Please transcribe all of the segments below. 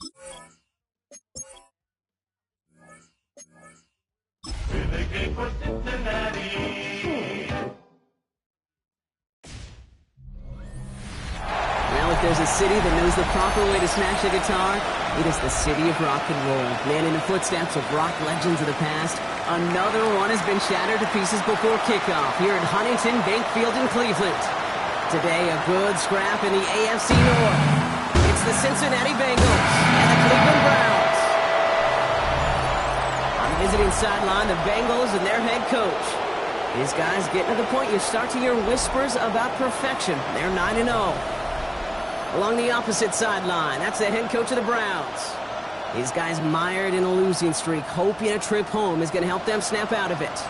Well, if there's a city that knows the proper way to smash a guitar, it is the city of rock and roll. Man, in the footsteps of rock legends of the past, another one has been shattered to pieces before kickoff here at Huntington Bank Field in Cleveland. Today, a good scrap in the AFC North. It's the Cincinnati Bengals and the Cleveland Browns. On the visiting sideline, the Bengals and their head coach. These guys getting to the point you start to hear whispers about perfection. They're 9-0. Along the opposite sideline, that's the head coach of the Browns. These guys mired in a losing streak, hoping a trip home is going to help them snap out of it.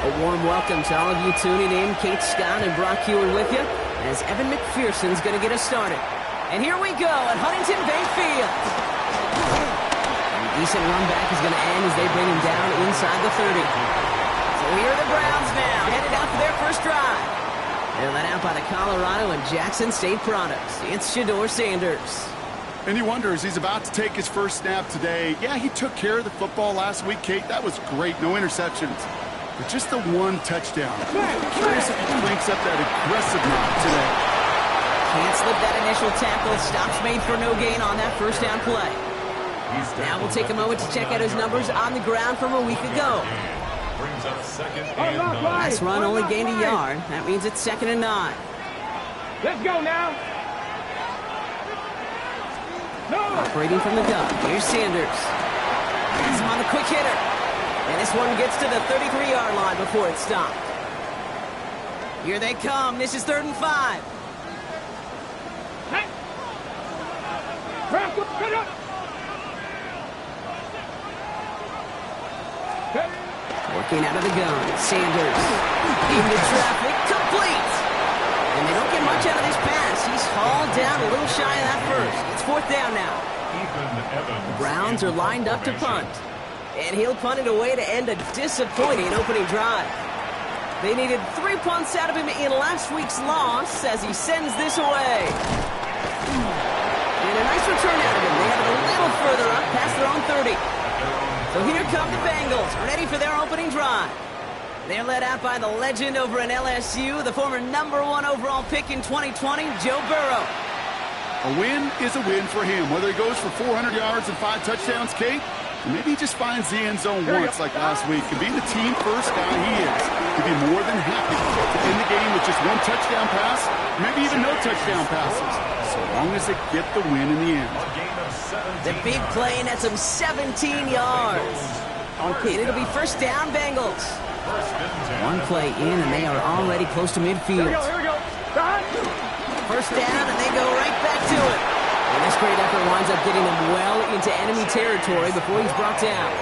A warm welcome to all of you tuning in. Kate Scott and Brock Hewitt with you as Evan McPherson's going to get us started. And here we go at Huntington Bank Field. Decent run back is going to end as they bring him down inside the 30. So here are the Browns now, headed out for their first drive. They're led out by the Colorado and Jackson State products. It's Shedeur Sanders. And he wonders, he's about to take his first snap today. Yeah, he took care of the football last week, Kate. That was great. No interceptions. But just the one touchdown. Curious if he cranks up that aggressive knock today. Can't slip that initial tackle. Stops made for no gain on that first down play. Now we'll take a moment to check out his numbers on the ground from a week ago. Last run only gained a yard. That means it's 2nd and 9. Let's go now. Operating from the gun. Here's Sanders. He's on the quick hitter. And this one gets to the 33-yard line before it's stopped. Here they come. This is 3rd and 5. Hey. Working out of the gun, Sanders into traffic, complete! And they don't get much out of this pass. He's hauled down a little shy of that first. It's 4th down now. The Browns are lined up to punt. And he'll punt it away to end a disappointing opening drive. They needed 3 punts out of him in last week's loss as he sends this away. And a nice return out of him. They have it a little further up past their own 30. So here come the Bengals, ready for their opening drive. They're led out by the legend over in LSU, the former #1 overall pick in 2020, Joe Burrow. A win is a win for him, whether he goes for 400 yards and 5 touchdowns, Kate, or maybe he just finds the end zone once like last week. And being the team-first guy he is, he'd be more than happy to end the game with just 1 touchdown pass, maybe even no touchdown passes, so long as they get the win in the end. The big play nets him 17 yards. And it'll be 1st down, Bengals. 1 play in, and they are already close to midfield. Here we go. 1st down, and they go right back to it. And this great effort winds up getting them well into enemy territory before he's brought down.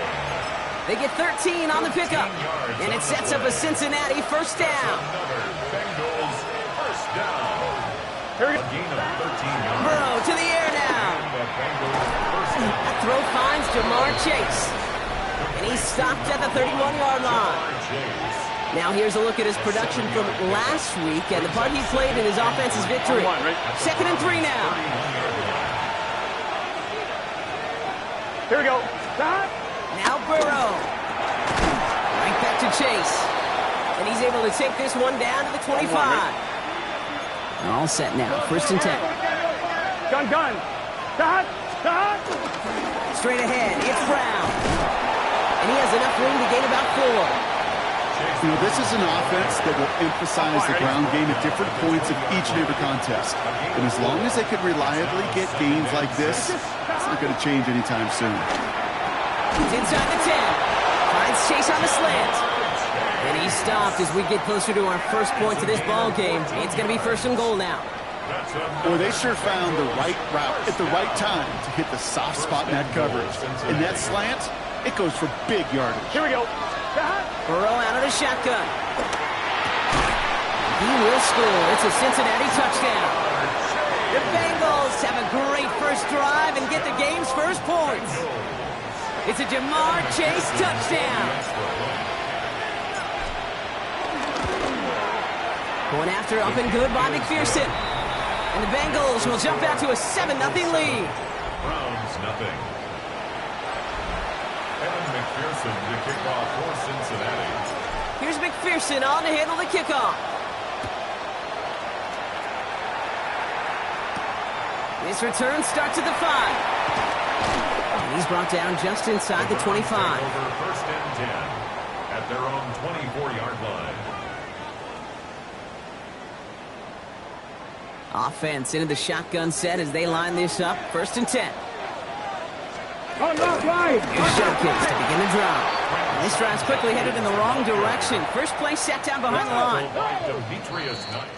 They get 13 on the pickup, and it sets up a Cincinnati 1st down. Burrow to the air now. That throw finds Jamar Chase. And he's stopped at the 31-yard line. Now here's a look at his production from last week and the part he played in his offense's victory. 2nd and 3 now. Here we go. Now Burrow. Right back to Chase. And he's able to take this one down to the 25. All set now. 1st and 10. Gun. Straight ahead, it's Brown. And he has enough room to gain about 4. You know, this is an offense that will emphasize the ground game at different points of each and every contest. And as long as they can reliably get gains like this, it's not going to change anytime soon. He's inside the 10. Finds Chase on the slant. And he's stopped as we get closer to our first point to this ball game. It's going to be 1st and goal now. Boy, they sure found the right route at the right time to hit the soft spot in that coverage. And that slant, it goes for big yardage. Here we go. Burrow out of the shotgun. He will score. It's a Cincinnati touchdown. The Bengals have a great first drive and get the game's first points. It's a Jamar Chase touchdown. Going after up and good by McPherson. And the Bengals will jump out to a 7-0 lead. Browns, nothing. Evan McPherson to kick off for Cincinnati. Here's McPherson on to handle the kickoff. This return starts at the 5. And he's brought down just inside the 25. Over first and 10 at their own 24-yard line. Offense into the shotgun set as they line this up. First and 10. On that line. Here's Showcase to begin the drive. And this drive's quickly headed in the wrong direction. First play set down behind the line. Demetrius Knight.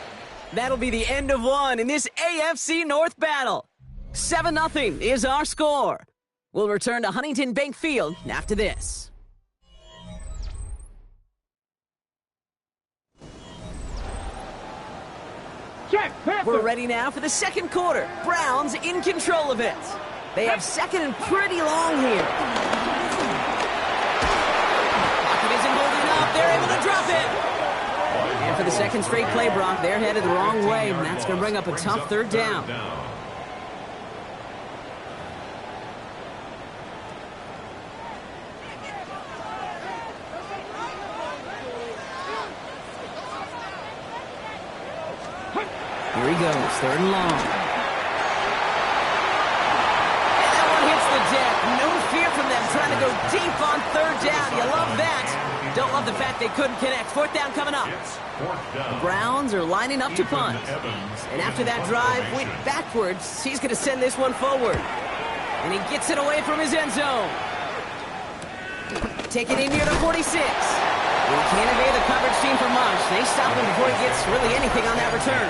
That'll be the end of one in this AFC North battle. 7-0 is our score. We'll return to Huntington Bank Field after this. Check. We're ready now for the second quarter. Browns in control of it. They have second and pretty long here. Pocket isn't holding up. They're able to drop it. And for the second straight play, Brock, they're headed the wrong way, and that's going to bring up a tough third down. Here he goes, third and long. And that one hits the deck. No fear from them trying to go deep on third down. You love that. Don't love the fact they couldn't connect. Fourth down coming up. The Browns are lining up to punt. And after that drive went backwards, he's going to send this one forward. And he gets it away from his end zone. Take it in near the 46. And he can't evade the coverage team for much. They stop him before he gets really anything on that return.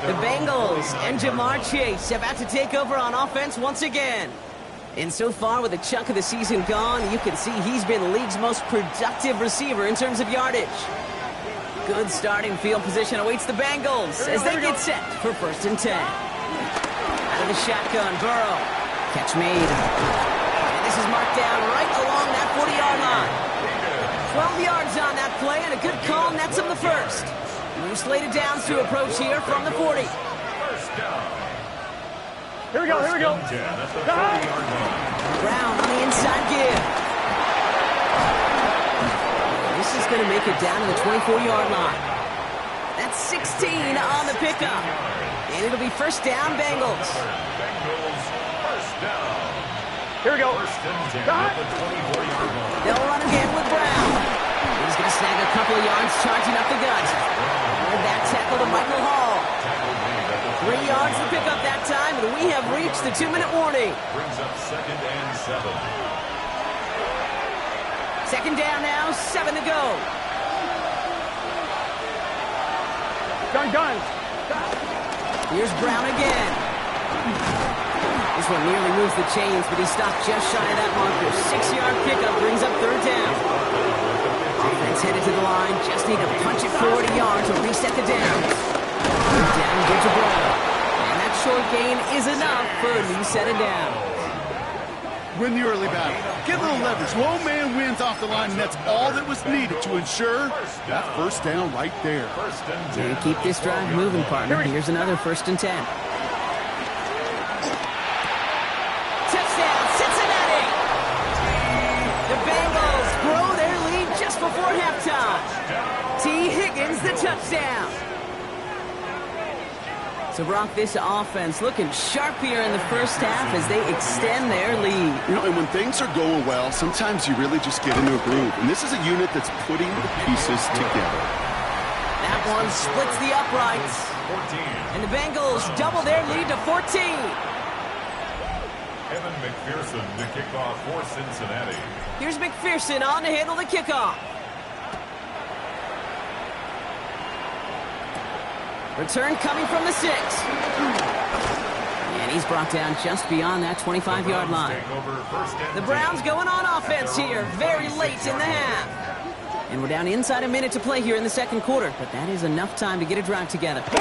The Bengals and Jamar Chase about to take over on offense once again. And so far, with a chunk of the season gone, you can see he's been the league's most productive receiver in terms of yardage. Good starting field position awaits the Bengals as they get set for first and 10. Out of the shotgun, Burrow. Catch made. And this is marked down right along that 40-yard line. 12 yards on that play, and a good call nets him the first. New slated downs to approach here from the 40. First down. Here we go. At the 40-yard line. Brown on the inside give. This is going to make it down to the 24-yard line. That's 16 on the pickup. And it'll be first down, Bengals. Bengals, first down. Here we go. First and 10 at the 24-yard line. They'll run again with Brown. He's going to snag a couple of yards charging up the gut. And that tackle to Michael Hall. 3 yards to pick up that time, and we have reached the 2-minute warning. Brings up second and 7. Second down now, 7 to go. Gun. Here's Brown again. This one nearly moves the chains, but he stopped just shy of that marker. 6-yard pickup brings up third down. Offense headed to the line. Just need to punch it 40 yards to reset the downs. Down good to Brown. And that short gain is enough for a new set of downs. Win the early battle. Get a little leverage. Low man wins off the line, and that's all that was needed to ensure that first down right there. First and 10. And keep this drive moving, partner. Here's another first and 10. Touchdown, Cincinnati! The Bengals grow their lead just before halftime. T. Higgins, the touchdown. So, Brock, this offense looking sharp here in the first half as they extend their lead. You know, and when things are going well, sometimes you really just get into a groove. And this is a unit that's putting the pieces together. That one splits the uprights. 14. And the Bengals double their lead to 14. Evan McPherson to kick off for Cincinnati. Here's McPherson on to handle the kickoff. Return coming from the 6. And he's brought down just beyond that 25-yard line. The Browns going on offense here very late in the half. And we're down inside a minute to play here in the second quarter, but that is enough time to get a drive together. It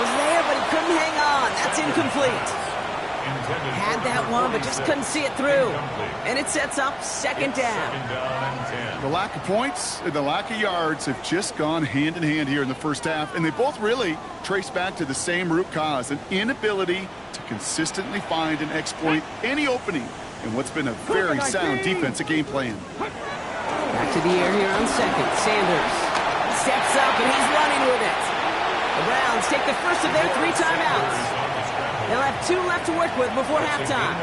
was there, but he couldn't couldn't hang on. That's incomplete. Had that one, but just couldn't see it through. And it sets up second down. The lack of points and the lack of yards have just gone hand in hand here in the first half, and they both really trace back to the same root cause, an inability to consistently find and exploit any opening in what's been a very sound defensive game plan. Back to the air here on second. Sanders steps up, and he's running with it. The Browns take the first of their 3 timeouts. They'll have 2 left to work with before halftime.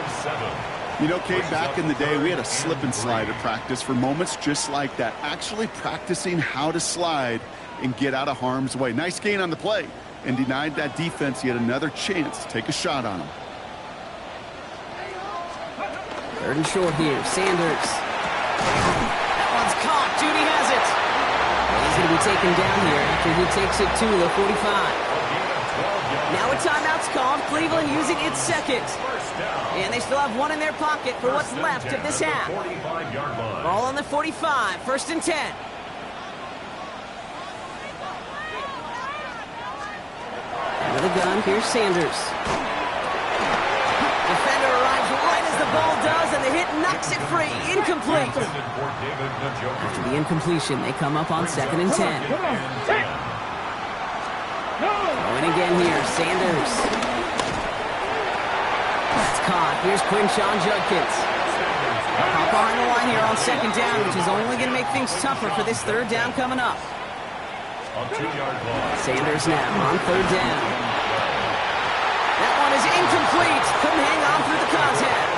You know, Kate, back in the day, we had a slip and slide at practice for moments just like that. Actually practicing how to slide and get out of harm's way. Nice gain on the play, and denied that defense yet another chance to take a shot on him. 3rd and short here. Sanders. That one's caught. Judy has it. Well, he's going to be taken down here after he takes it to the 45. Now a timeout's called. Cleveland using its second. And they still have 1 in their pocket for what's left of this half. Ball on the 45. 1st and 10. With a gun, here's Sanders. Defender arrives right as the ball does, and the hit knocks it free. Incomplete. After the incompletion, they come up on 2nd and 10. Going again here, Sanders. That's caught. Here's Quinshon Judkins. Up behind the line here on 2nd down, which is only going to make things tougher for this 3rd down coming up. Sanders now on 3rd down. That one is incomplete. Couldn't hang on through the contact.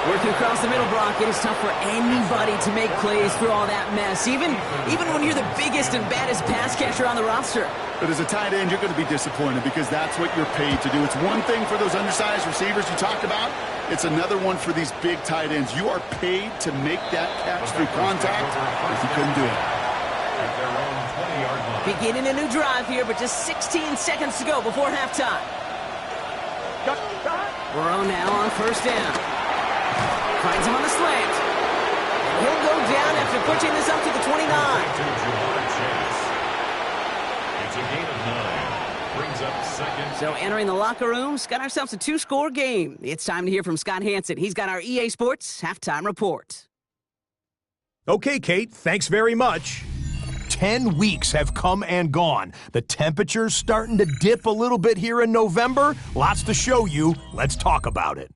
Working across the middle, Brock, it is tough for anybody to make plays through all that mess, even when you're the biggest and baddest pass catcher on the roster. But as a tight end, you're going to be disappointed because that's what you're paid to do. It's one thing for those undersized receivers you talked about. It's another one for these big tight ends. You are paid to make that catch through contact, but you couldn't do it. Beginning a new drive here, but just 16 seconds to go before halftime. Burrow now on 1st down. Finds him on the slant. And he'll go down after pushing this up to the 29. It's a gain of 9. Brings up second. So entering the locker room's got ourselves a 2-score game. It's time to hear from Scott Hansen. He's got our EA Sports halftime report. Okay, Kate, thanks very much. 10 weeks have come and gone. The temperature's starting to dip a little bit here in November. Lots to show you. Let's talk about it.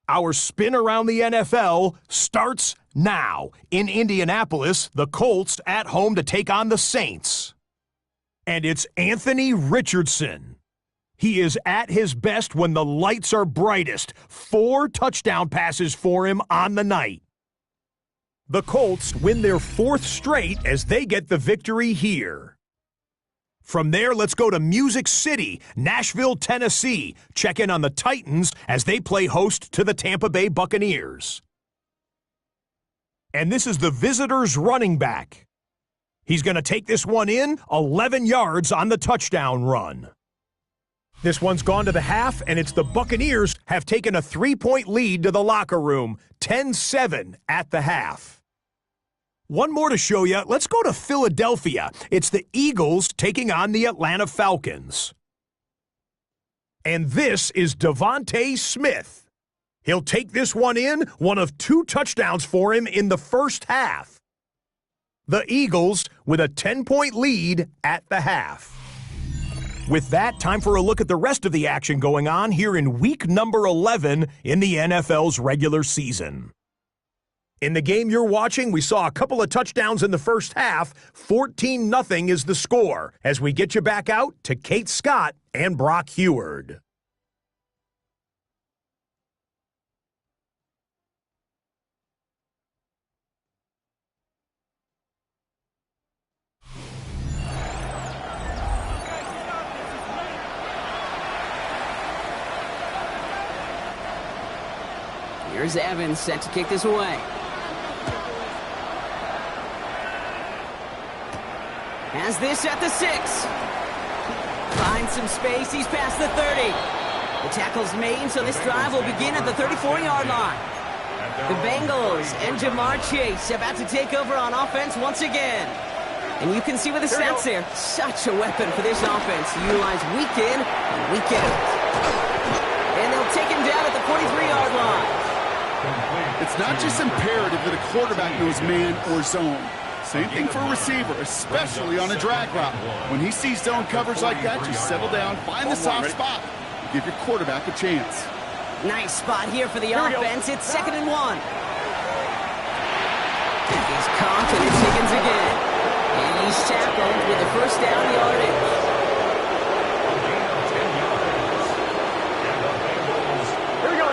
Our spin around the NFL starts now. In Indianapolis, the Colts at home to take on the Saints. And it's Anthony Richardson. He is at his best when the lights are brightest. 4 touchdown passes for him on the night. The Colts win their 4th straight as they get the victory here. From there, let's go to Music City, Nashville, Tennessee. Check in on the Titans as they play host to the Tampa Bay Buccaneers. And this is the visitors' running back. He's going to take this one in, 11 yards on the touchdown run. This one's gone to the half, and it's the Buccaneers have taken a 3-point lead to the locker room, 10-7 at the half. One more to show you. Let's go to Philadelphia. It's the Eagles taking on the Atlanta Falcons. And this is Devontae Smith. He'll take this one in, one of 2 touchdowns for him in the first half. The Eagles with a 10-point lead at the half. With that, time for a look at the rest of the action going on here in week number 11 in the NFL's regular season. In the game you're watching, we saw a couple of touchdowns in the first half. 14-0 is the score as we get you back out to Kate Scott and Brock Heward. Here's Evans set to kick this away. Has this at the 6. Finds some space. He's past the 30. The tackle's made, so this drive will begin at the 34-yard line. The Bengals and Jamar Chase about to take over on offense once again. And you can see with the stats there, such a weapon for this offense to utilize week in and week out. And they'll take him down at the 43-yard line. It's not just imperative that a quarterback knows man or zone. Same thing for a receiver, especially on a drag route. When he sees zone coverage like that, just settle down, find the soft spot, and give your quarterback a chance. Nice spot here for the offense. It's 2nd and 1. And he's caught, and it's Higgins again. And he's tackled with the first down yardage. Here we go.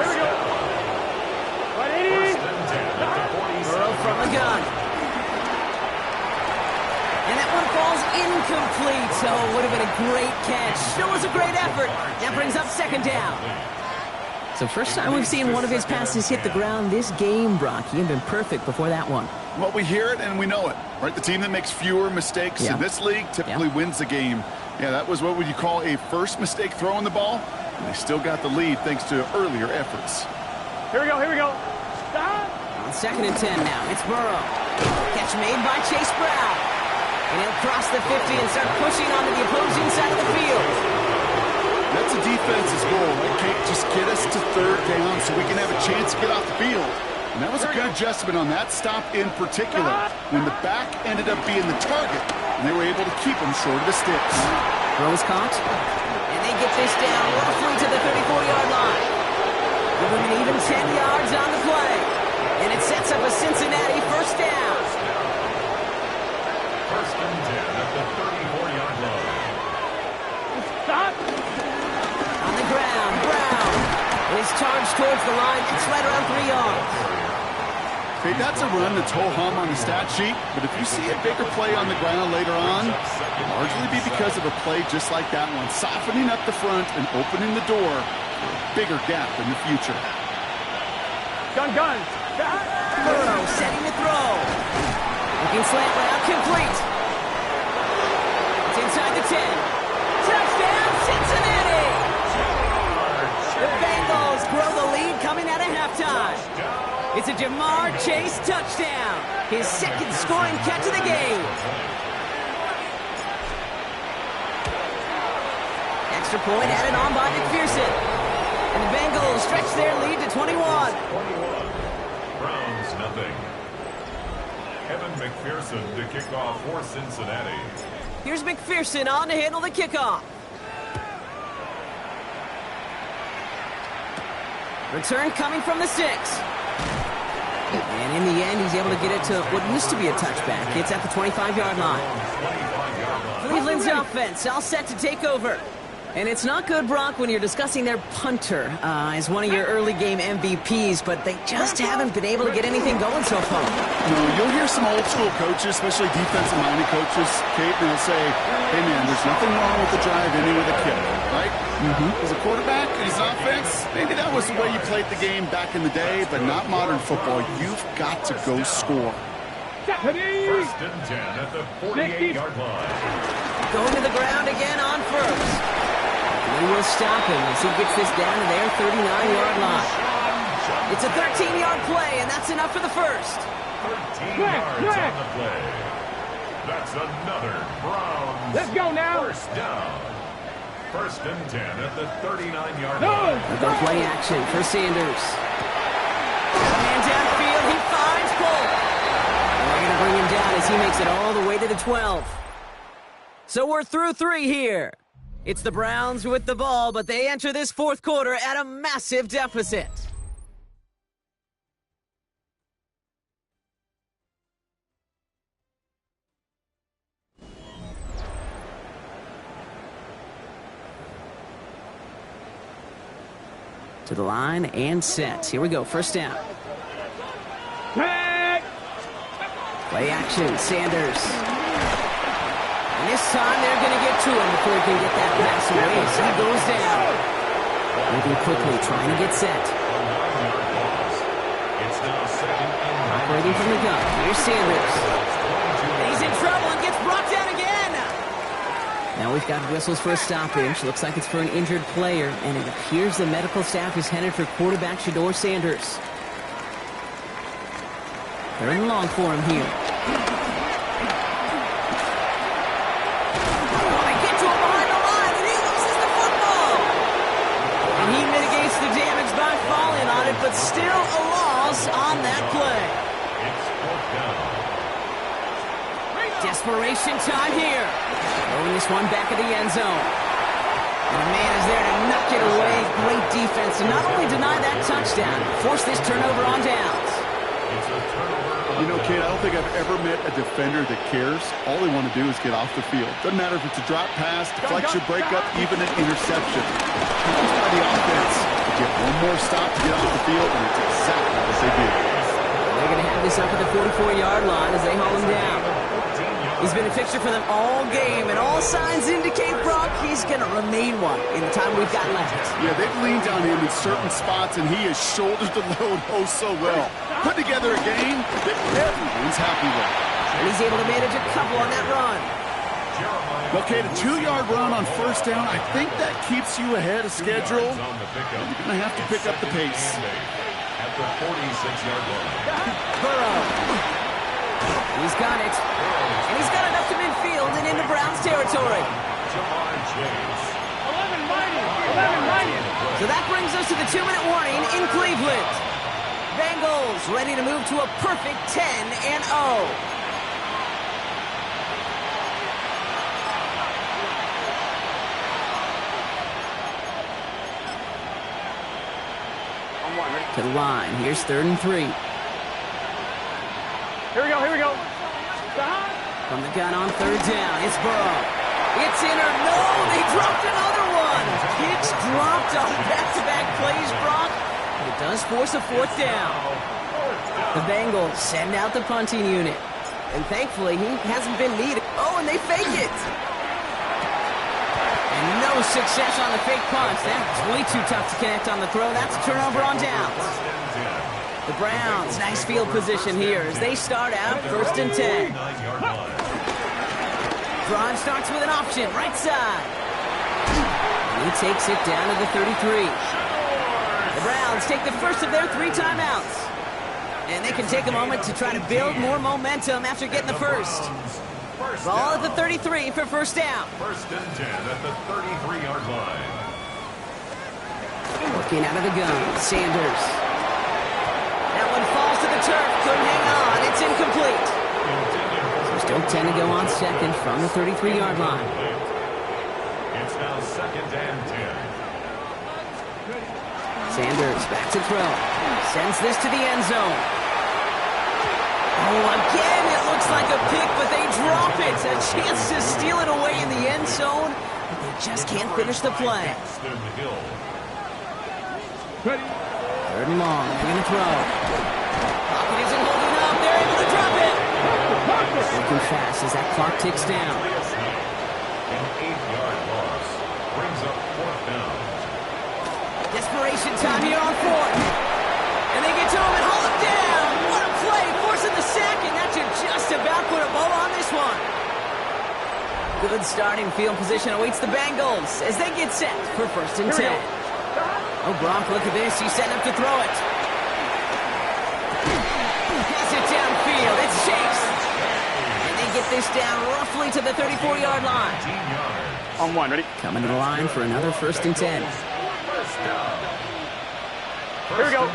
Right, 80. Burrow from the gun. And that one falls incomplete. So it would have been a great catch. Still was a great effort. That brings up 2nd down. So first time we've seen one of his passes hit the ground this game, Brock. He had been perfect before that one. Well, we hear it and we know it, right? The team that makes fewer mistakes in this league typically wins the game. Yeah, that was what would you call a first mistake throwing the ball. And they still got the lead thanks to earlier efforts. Here we go. Stop. On 2nd and 10 now, it's Burrow. Catch made by Chase Brown. And he'll cross the 50 and start pushing onto the opposing side of the field. That's a defense's goal, right, Kate? Just get us to 3rd down so we can have a chance to get off the field. And that was a good adjustment on that stop in particular, when the back ended up being the target, and they were able to keep him short of the sticks. Throws caught, and they get this down roughly to the 34-yard line. Give him an even 10 yards on the play, and it sets up a Cincinnati first down. 1st and 10 at the 34-yard line. Stop. On the ground, Brown is charged towards the line. It's right around 3 yards. Okay, that's a run that's ho-hum on the stat sheet, but if you see a bigger play on the ground later on, it'll largely be because of a play just like that one, softening up the front and opening the door for a bigger gap in the future. Gun. Stop. Burrow setting the throw. Looking slant route, complete. It's inside the 10. Touchdown, Cincinnati! The Bengals grow the lead coming out of halftime. It's a Jamar Chase touchdown. His 2nd scoring catch of the game. Extra point added on by McPherson. And the Bengals stretch their lead to 21. Browns nothing. Kevin McPherson to kick off for Cincinnati. Here's McPherson on to handle the kickoff. Return coming from the 6. And in the end, he's able to get it to what used to be a touchback. It's at the 25-yard line. Cleveland's offense all set to take over. And it's not good, Brock, when you're discussing their punter as one of your early game MVPs, but they just haven't been able to get anything going so far. No, you'll hear some old school coaches, especially defensive-minded coaches, Kate, and they'll say, hey, man, there's nothing wrong with the drive ending with a kick, right? As a quarterback, as an offense, maybe that was the way you played the game back in the day, but not modern football. You've got to go score. 1st and 10 at the 48-yard line. Going to the ground again on first. They will stop him as he gets this down to their 39-yard line. It's a 13-yard play, and that's enough for the first. 13 yards on the play. That's another Browns. Let's go now. First down. 1st and 10 at the 39-yard line. They're going to play action for Sanders. Man downfield, he finds Polk. And they're going to bring him down as he makes it all the way to the 12. So we're through 3 here. It's the Browns with the ball, but they enter this 4th quarter at a massive deficit. To the line and set. Here we go, first down. Play action, Sanders. And this time they're going to get to him before he can get that pass away. So he goes down. Moving quickly, trying to get set. Operating from the gun. Here's Sanders. And he's in trouble and gets brought down again. Now we've got whistles for a stoppage. Looks like it's for an injured player. And it appears the medical staff is headed for quarterback Shedeur Sanders. 3rd and long for him here. Desperation time here. Throwing this one back of the end zone. And a man is there to knock it away. Great defense to not only deny that touchdown, force this turnover on downs. You know, Kate, I don't think I've ever met a defender that cares. All they want to do is get off the field. Doesn't matter if it's a drop pass, deflection, breakup, even an interception. Challenged by the offense to get one more stop to get off the field, and it's exactly what they did. They're going to have this up at the 44-yard line as they haul him down. He's been a fixture for them all game, and all signs indicate, Brock, he's going to remain one in the time we've got left. Yeah, they've leaned on him in certain spots, and he has shouldered the load oh so well. Put together a game that everyone's happy with. And he's able to manage a couple on that run. Okay, a 2-yard run on first down. I think that keeps you ahead of schedule. You're going to have to pick up the pace. At the 46-yard line. Burrow. He's got it. And he's got it up to midfield and into Browns territory. 11 mighty. So that brings us to the 2-minute warning in Cleveland. Bengals ready to move to a perfect 10-0. To the line. Here's 3rd and 3. Here we go. Stop. From the gun on 3rd down. It's Burrow. It's in or no. They dropped another one. Kicks dropped on back-to-back plays, Brock. It does force a 4th down. The Bengals send out the punting unit. And thankfully, he hasn't been needed. Oh, and they fake it. And no success on the fake punch. That's way too tough to connect on the throw. That's a turnover on downs. The Browns, nice field position here as they start out 1st and 10. Drive starts with an option, right side. And he takes it down to the 33. The Browns take the first of their 3 timeouts. And they can take a moment to try to build more momentum after getting the first. Ball at the 33 for 1st down. 1st and 10 at the 33-yard line. Working out of the gun, Sanders. That one falls to the turf, couldn't hang on, it's incomplete. So still 10 to go on 2nd from the 33-yard line. It's now 2nd and 10. Sanders back to throw. Sends this to the end zone. Oh, again, it looks like a pick, but they drop it. A chance to steal it away in the end zone, but they just can't finish the play. 3rd and long, they're going to throw. Pocket isn't holding up, they're able to drop it. Working fast as that clock ticks down. An 8-yard loss brings up 4th down. Desperation time here on 4th. And they get to him and haul him down. What a play, forcing the sack, and that should just about put a bow on this one. Good starting field position awaits the Bengals as they get set for 1st and 10. Oh, Brock, look at this. He's setting up to throw it. Pass it downfield. It's Chase. And they get this down roughly to the 34-yard line. On 1, ready? Coming to the line for another 1st and 10. Here we go.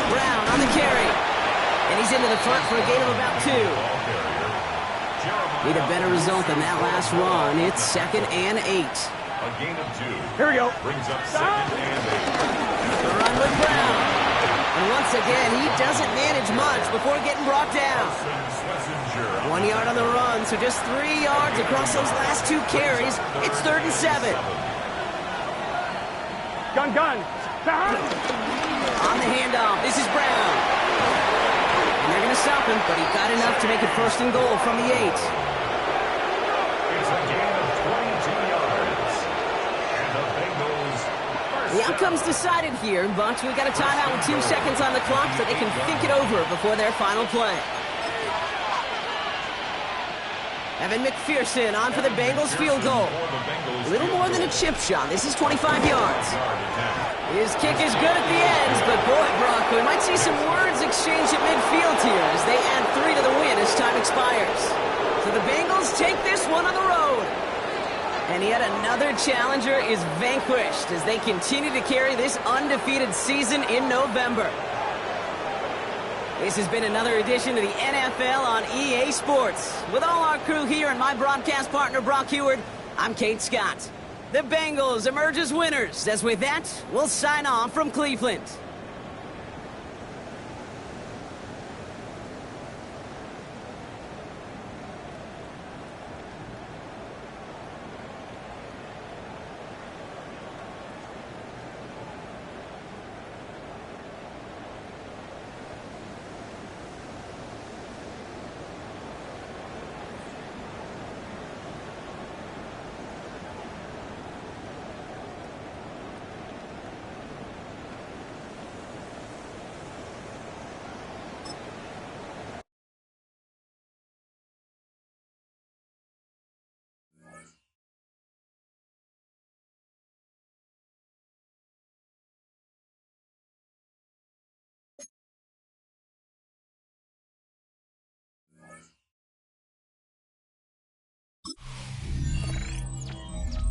Brown on the carry. And he's into the front for a gain of about 2. Need a better result than that last run. It's 2nd and 8. A gain of 2. Here we go. Brings up 2nd and 8. The run with Brown. And once again, he doesn't manage much before getting brought down. 1 yard on the run, so just 3 yards across those last 2 carries. It's 3rd and 7. Gun. On the handoff, this is Brown. And they're going to stop him, but he got enough to make it 1st and goal from the 8. It's a gain of 22 yards. And the Bengals The outcome's decided here, but we got a timeout with 2 seconds on the clock so they can think it over before their final play. Evan McPherson on for the Bengals field goal. A little more than a chip shot. This is 25 yards. His kick is good at the ends, but boy, Brock, we might see some words exchanged at midfield here as they add 3 to the win as time expires. So the Bengals take this one on the road. And yet another challenger is vanquished as they continue to carry this undefeated season in November. This has been another edition of the NFL on EA Sports. With all our crew here and my broadcast partner, Brock Heward, I'm Kate Scott. The Bengals emerge as winners, as with that, we'll sign off from Cleveland.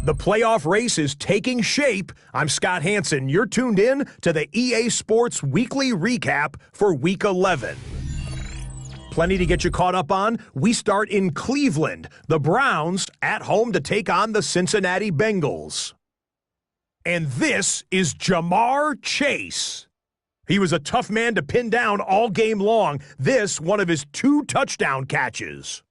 The playoff race is taking shape. I'm Scott Hansen. You're tuned in to the EA Sports Weekly Recap for Week 11. Plenty to get you caught up on. We start in Cleveland. The Browns at home to take on the Cincinnati Bengals. And this is Jamar Chase. He was a tough man to pin down all game long. This, one of his 2 touchdown catches.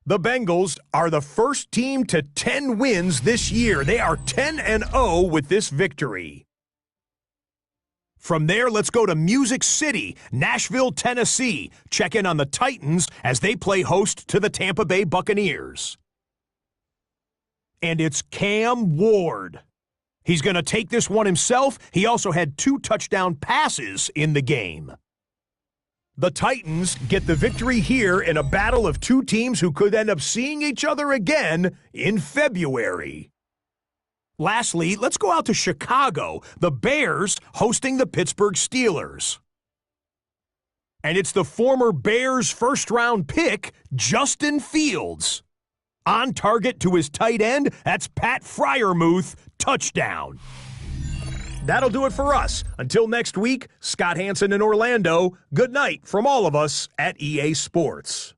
The Bengals are the first team to 10 wins this year. They are 10-0 with this victory. From there, let's go to Music City, Nashville, Tennessee. Check in on the Titans as they play host to the Tampa Bay Buccaneers. And it's Cam Ward. He's going to take this one himself. He also had 2 touchdown passes in the game. The Titans get the victory here in a battle of 2 teams who could end up seeing each other again in February. Lastly, let's go out to Chicago, the Bears hosting the Pittsburgh Steelers. And it's the former Bears first-round pick, Justin Fields. On target to his tight end, that's Pat Freiermuth, touchdown. That'll do it for us. Until next week, Scott Hansen in Orlando, good night from all of us at EA Sports.